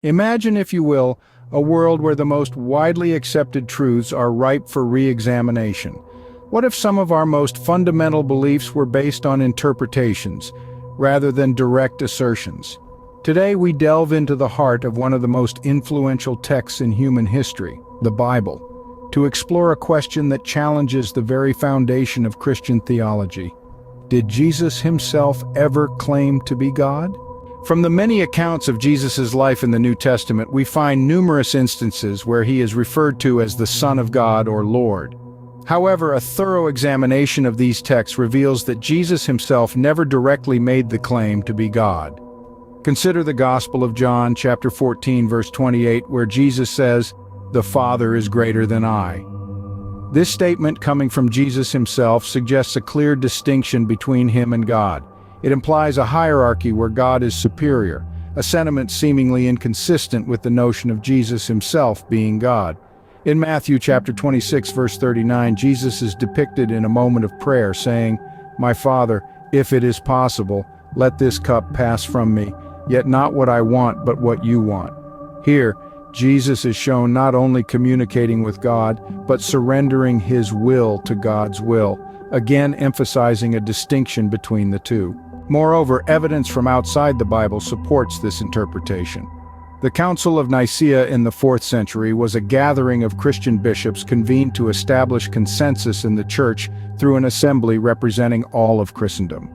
Imagine, if you will, a world where the most widely accepted truths are ripe for re-examination. What if some of our most fundamental beliefs were based on interpretations, rather than direct assertions? Today we delve into the heart of one of the most influential texts in human history, the Bible, to explore a question that challenges the very foundation of Christian theology. Did Jesus himself ever claim to be God? From the many accounts of Jesus' life in the New Testament, we find numerous instances where he is referred to as the Son of God or Lord. However, a thorough examination of these texts reveals that Jesus himself never directly made the claim to be God. Consider the Gospel of John, chapter 14, verse 28, where Jesus says, "The Father is greater than I." This statement, coming from Jesus himself, suggests a clear distinction between him and God. It implies a hierarchy where God is superior, a sentiment seemingly inconsistent with the notion of Jesus himself being God. In Matthew chapter 26, verse 39, Jesus is depicted in a moment of prayer saying, "My Father, if it is possible, let this cup pass from me, yet not what I want, but what you want." Here, Jesus is shown not only communicating with God, but surrendering his will to God's will, again emphasizing a distinction between the two. Moreover, evidence from outside the Bible supports this interpretation. The Council of Nicaea in the 4th century was a gathering of Christian bishops convened to establish consensus in the Church through an assembly representing all of Christendom.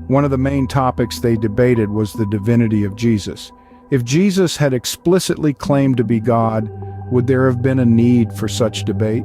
One of the main topics they debated was the divinity of Jesus. If Jesus had explicitly claimed to be God, would there have been a need for such debate?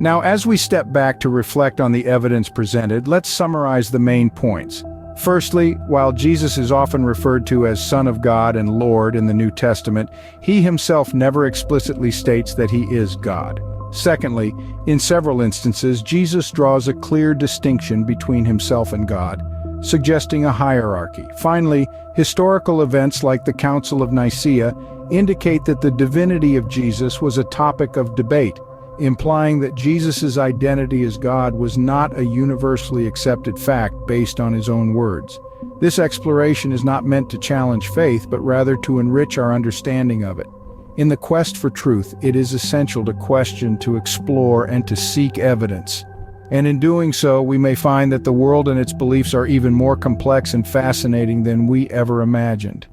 Now, as we step back to reflect on the evidence presented, let's summarize the main points. Firstly, while Jesus is often referred to as Son of God and Lord in the New Testament, he himself never explicitly states that he is God. Secondly, in several instances, Jesus draws a clear distinction between himself and God, suggesting a hierarchy. Finally, historical events like the Council of Nicaea indicate that the divinity of Jesus was a topic of debate, implying that Jesus' identity as God was not a universally accepted fact based on his own words. This exploration is not meant to challenge faith, but rather to enrich our understanding of it. In the quest for truth, it is essential to question, to explore, and to seek evidence. And in doing so, we may find that the world and its beliefs are even more complex and fascinating than we ever imagined.